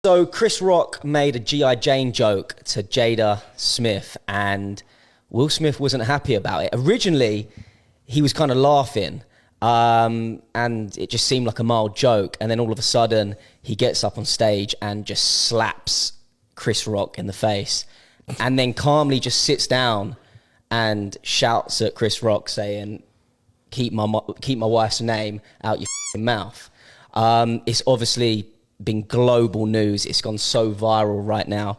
So Chris Rock made a G.I. Jane joke to Jada Smith, and Will Smith wasn't happy about it. Originally, he was kind of laughing, and it just seemed like a mild joke. And then all of a sudden, he gets up on stage and just slaps Chris Rock in the face, and then calmly just sits down and shouts at Chris Rock saying, keep my wife's name out your mouth. It's obviously been global news. It's gone so viral right now.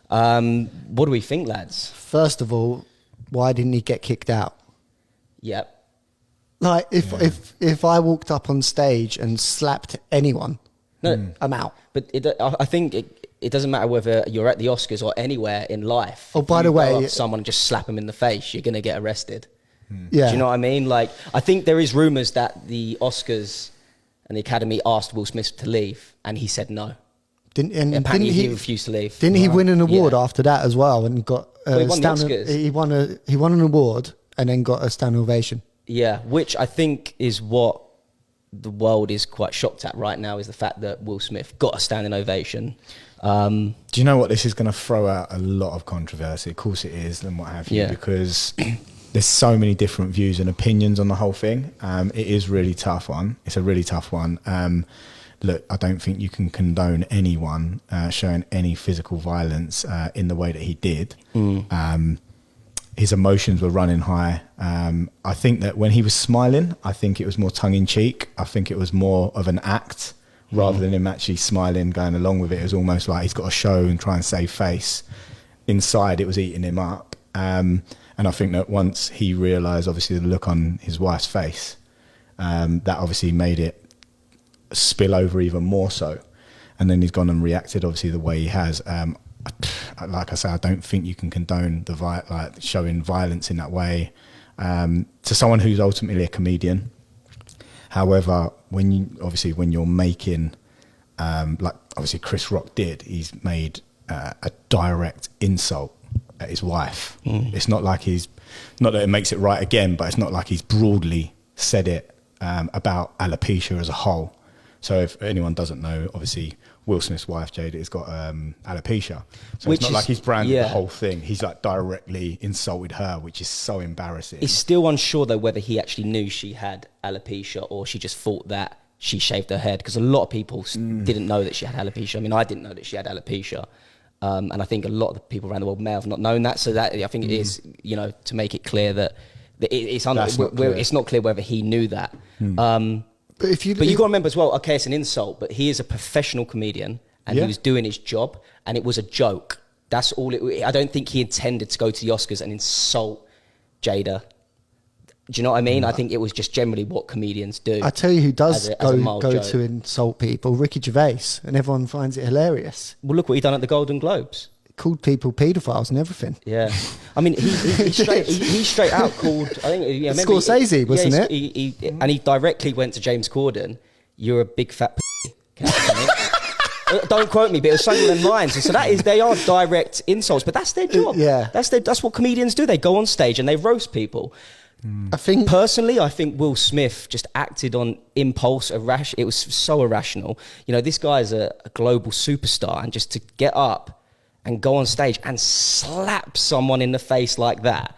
What do we think, lads? First of all, why didn't he get kicked out? Yep. Like, if I walked up on stage and slapped anyone, I'm out. But I think it doesn't matter whether you're at the Oscars or anywhere in life. Oh, by the way, someone and just slap them in the face, you're going to get arrested. Yeah. Do you know what I mean? Like, I think there is rumours that the Oscars and the Academy asked Will Smith to leave, and he said no. Apparently he refused to leave. Didn't he win an award after that as well, and got he won the Oscars. He won an award and then got a standing ovation. Yeah, which I think is what the world is quite shocked at right now, is the fact that Will Smith got a standing ovation. Do you know what? This is going to throw out a lot of controversy. Of course it is, and what have you, because there's so many different views and opinions on the whole thing. It is really tough one. It's a really tough one. Look, I don't think you can condone anyone showing any physical violence in the way that he did. His emotions were running high. I think that when he was smiling, I think it was more tongue-in-cheek. I think it was more of an act rather than him actually smiling, going along with it. It was almost like he's got a show and try and save face. Inside, it was eating him up. And I think that once he realised, obviously, the look on his wife's face, that obviously made it spill over even more so. And then he's gone and reacted, obviously, the way he has. Like I say, I don't think you can condone showing violence in that way to someone who's ultimately a comedian. However, when you're making, like obviously Chris Rock did, he's made a direct insult at his wife. It's not like not that it makes it right again, but it's not like he's broadly said it about alopecia as a whole. So if anyone doesn't know, obviously Will Smith's wife Jada has got alopecia, so it's not like he's branded the whole thing. He's like directly insulted her, which is so embarrassing. He's still unsure though whether he actually knew she had alopecia or she just thought that she shaved her head, because a lot of people didn't know that she had alopecia. I mean, I didn't know that she had alopecia, and I think a lot of the people around the world may have not known that. So that, I think it is, to make it clear that it's not clear whether he knew that. But you got to remember as well, okay, it's an insult, but he is a professional comedian and he was doing his job, and it was a joke. That's all I don't think he intended to go to the Oscars and insult Jada. Do you know what I mean? I think it was just generally what comedians do. I tell you who does go to insult people, Ricky Gervais, and everyone finds it hilarious. Well, look what he done at the Golden Globes. Called people paedophiles and everything. Yeah, I mean, he straight out called. I think Scorsese, wasn't it? And he directly went to James Corden. You're a big fat. Don't quote me, but it was something along them lines. And so they are direct insults, but that's their job. Yeah, that's what comedians do. They go on stage and they roast people. I think Will Smith just acted on impulse. It was so irrational. This guy is a global superstar, and just to get up and go on stage and slap someone in the face like that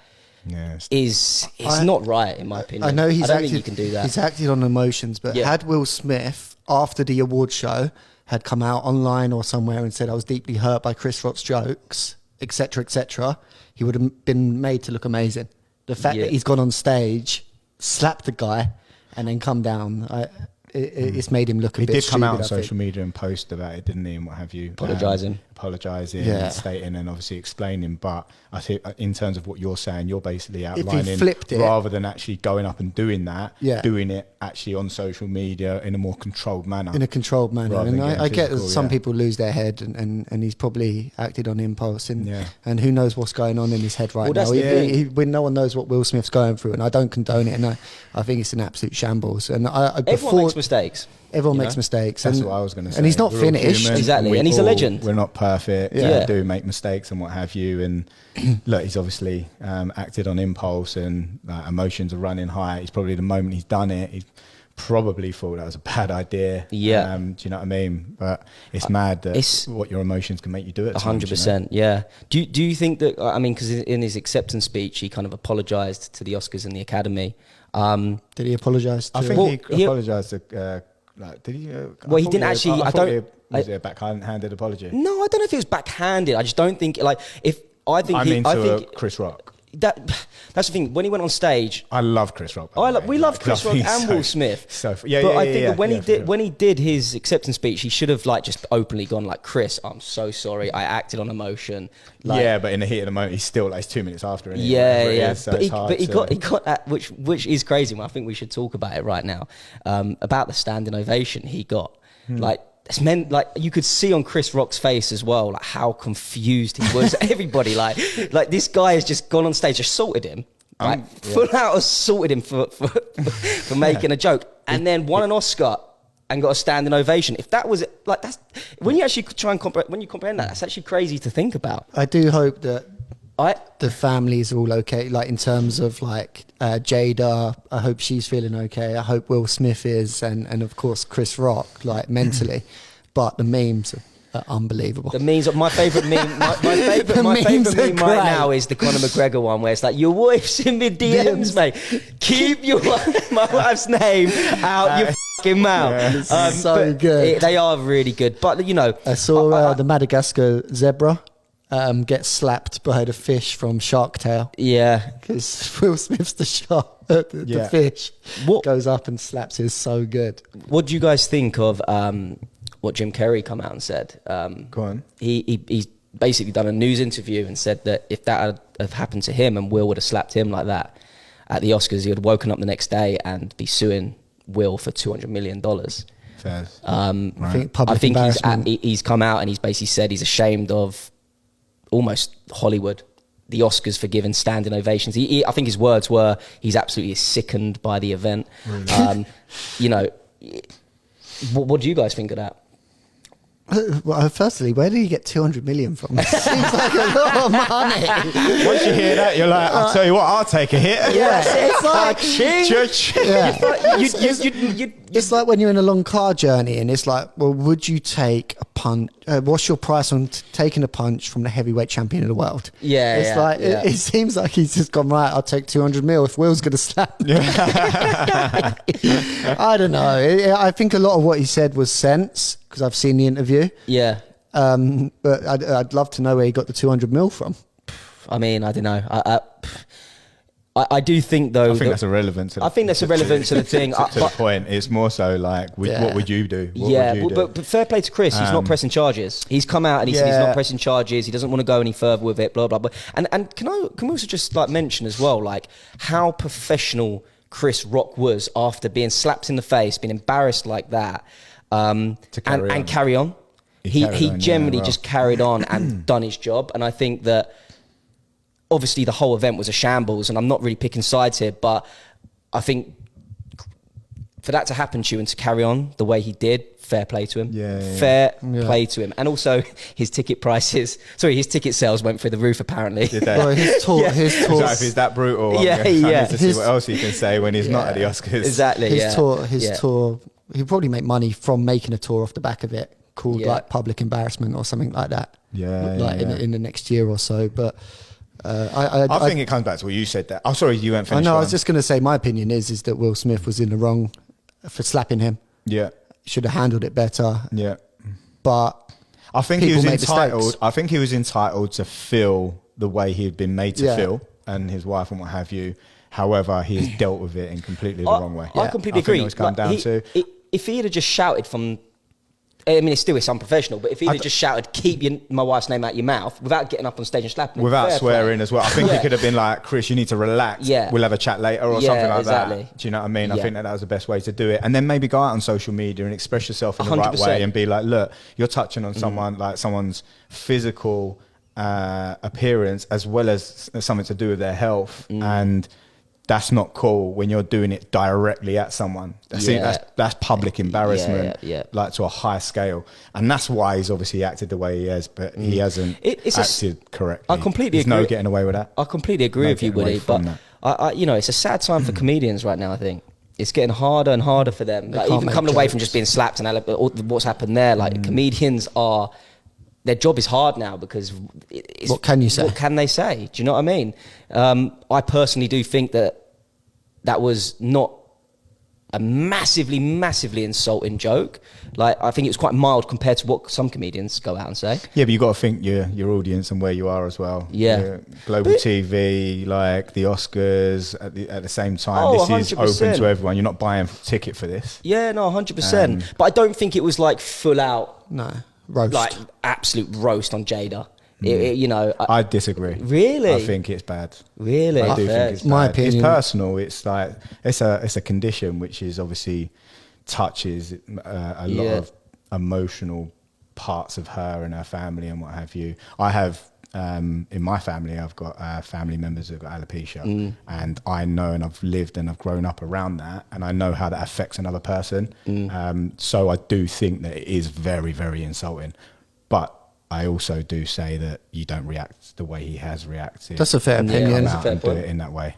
is not right, in my opinion. I know I don't think you can do that. He's acted on emotions, but had Will Smith, after the award show, had come out online or somewhere and said, I was deeply hurt by Chris Rock's jokes, etc., he would have been made to look amazing. The fact that he's gone on stage, slapped the guy, and then come down, it's made him look a bit stupid. He did come out on social media and post about it, didn't he, and what have you. Apologising, and stating and obviously explaining. But I think in terms of what you're saying, you're basically outlining, if he flipped it, rather than actually going up and doing that, doing it actually on social media in a more controlled manner. And I get that some people lose their head, and he's probably acted on impulse, and who knows what's going on in his head right now. When no one knows what Will Smith's going through, and I don't condone it, and I think it's an absolute shambles. And everyone makes mistakes. Everyone makes mistakes. That's what I was going to say. And he's not finished. Exactly. And he's a legend. We're not perfect. We do make mistakes and what have you. And look, he's obviously acted on impulse, and emotions are running high. It's probably the moment he's done it, he's probably thought that was a bad idea. Yeah. Do you know what I mean? But it's mad that what your emotions can make you do it. 100%. Yeah. Do you think that, I mean, because in his acceptance speech, he kind of apologized to the Oscars and the Academy. Did he apologize? I think he apologized to, did he? Well, he didn't actually, was it a backhanded apology? No, I don't know if it was backhanded. I just don't think, like, I think Chris Rock. That's the thing. When he went on stage, I love Chris Rock. We love Chris Rock and Will Smith. I think that when he did his acceptance speech, he should have like just openly gone like, "Chris, I'm so sorry. I acted on emotion." Like, but in the heat of the moment, he's still like 2 minutes after. Isn't he? But he got that, which is crazy. I think we should talk about it right now. About the standing ovation he got. Like. It's meant like you could see on Chris Rock's face as well, like how confused he was. Everybody, like this guy has just gone on stage, assaulted him, full out assaulted him for making a joke, and then won an Oscar and got a standing ovation. If that was like that's when you actually try and comprehend that, that's actually crazy to think about. I do hope that the family's all okay, like in terms of like Jada. I hope she's feeling okay. I hope Will Smith is, and of course Chris Rock, like mentally. But the memes are unbelievable. The memes. My favourite meme. My favourite meme right now is the Conor McGregor one, where it's like, "Your wife's in the DMs, mate. Keep my wife's name out your fucking mouth." So good. They are really good. But you know, I saw the Madagascar zebra. Get slapped by the fish from Shark Tale. Yeah. Because Will Smith's the shark, the fish goes up and slaps. It's so good. What do you guys think of what Jim Carrey come out and said? Go on. He's basically done a news interview and said that if that had have happened to him and Will would have slapped him like that at the Oscars, he would have woken up the next day and be suing Will for $200 million. Fair. I think he's come out and he's basically said he's ashamed of almost Hollywood, the Oscars, for giving standing ovations. I think his words were, he's absolutely sickened by the event. Really? You know, what do you guys think of that? Well, firstly, where did he get 200 million from? It seems like a lot of money. Once you hear that, you're like, I'll tell you what, I'll take a hit. Yeah, it's like church. Yeah. It's like when you're in a long car journey and it's like, well, would you take a punch? What's your price on taking a punch from the heavyweight champion of the world? Yeah, it's like it seems like he's just gone, right, I'll take 200 mil if Will's going to slap me. I don't know. I think a lot of what he said was sense because I've seen the interview. Yeah. But I'd love to know where he got the 200 mil from. I mean, I don't know. I do think though. I think that's irrelevant. I think that's irrelevant to the thing. To the point, it's more so like, what would you do? But fair play to Chris. He's not pressing charges. He's come out and he said he's not pressing charges. He doesn't want to go any further with it. Blah blah blah. And can we also just like mention as well, like how professional Chris Rock was after being slapped in the face, being embarrassed like that, and carry on. He generally just carried on and done his job. And I think that. Obviously, the whole event was a shambles, and I'm not really picking sides here, but I think for that to happen to you and to carry on the way he did, fair play to him. Fair play to him. And also, his ticket sales went through the roof, apparently. Did they? Well, his tour. If he's that brutal, I need to see what else he can say when he's not at the Oscars. Exactly, his tour, he'll probably make money from making a tour off the back of it, called like Public Embarrassment or something like that. In the next year or so, but... I think it comes back to what you said there. Oh, sorry, you weren't finished. I was just going to say my opinion is that Will Smith was in the wrong for slapping him. Yeah. Should have handled it better. Yeah. But I think he was entitled. Mistakes. I think he was entitled to feel the way he had been made to feel, and his wife and what have you. However, he has dealt with it in completely the wrong way. I completely agree. Think come down to if he had just shouted from. I mean, it's unprofessional, but if he had just shouted, keep my wife's name out your mouth, without getting up on stage and slapping him. Without swearing as well. I think he could have been like, Chris, you need to relax. Yeah. We'll have a chat later or something like that. Do you know what I mean? I think that was the best way to do it. And then maybe go out on social media and express yourself in the 100%. Right way and be like, look, you're touching on someone, like someone's physical appearance as well as something to do with their health. And that's not cool when you're doing it directly at someone. That's public embarrassment, like to a high scale. And that's why he's obviously acted the way he has, but he hasn't acted correctly. I completely agree. There's no getting away with that. I completely agree with you, Woody. But, it's a sad time for comedians right now, I think. it's getting harder and harder for them. Like, even coming away from just being slapped and what's happened there, like comedians are, their job is hard now because what can you say? What can they say? Do you know what I mean? I personally do think that was not a massively insulting joke. Like, I think it was quite mild compared to what some comedians go out and say. Yeah, but you got to think your audience and where you are as well. Yeah, global TV, like the Oscars. At the same time, this 100%. Is open to everyone. You're not buying a ticket for this. Yeah, no, 100%. But I don't think it was like full out. No, roast. Like absolute roast on Jada. You know, I disagree. Really? I think it's bad. Really? I do think it's bad. My opinion. It's personal. It's like it's a condition which is obviously touches a lot of emotional parts of her and her family and what have you. I have in my family, I've got family members who've got alopecia, and I know, and I've lived and I've grown up around that, and I know how that affects another person. So I do think that it is very, very insulting, but I also do say that you don't react the way he has reacted. That's a fair opinion. That's a fair point. Do it in that way.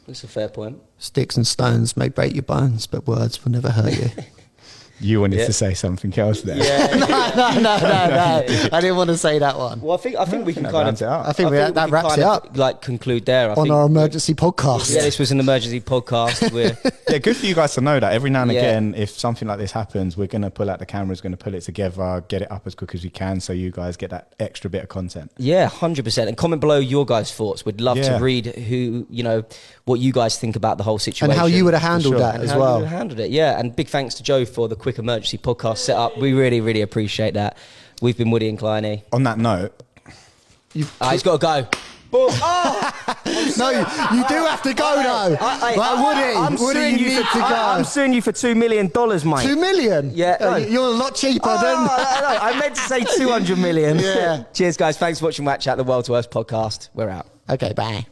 That's a fair point. Sticks and stones may break your bones, but words will never hurt you. You wanted to say something else there. Yeah. No. I didn't want to say that one. Well, I think we can kind of. I think that wraps it up. Like conclude there. On our emergency podcast. Yeah, this was an emergency podcast. Yeah, good for you guys to know that every now and again, if something like this happens, we're going to pull out the cameras, going to pull it together, get it up as quick as we can, so you guys get that extra bit of content. Yeah, 100%. And comment below your guys' thoughts. We'd love to read what you guys think about the whole situation and how you would have handled that as well. You would have handled it. Yeah, and big thanks to Joe for the quick emergency podcast setup. We really, really appreciate that. We've been Woody and Kleiny. On that note, he's got to go. Boom. No, you do have to go though. Woody, you need to go. I'm suing you for $2 million, mate. $2 million? Yeah. No. You're a lot cheaper than... No, I meant to say 200 million. Yeah. Cheers, guys. Thanks for watching Watch Out, the World's Worst podcast. We're out. Okay, bye.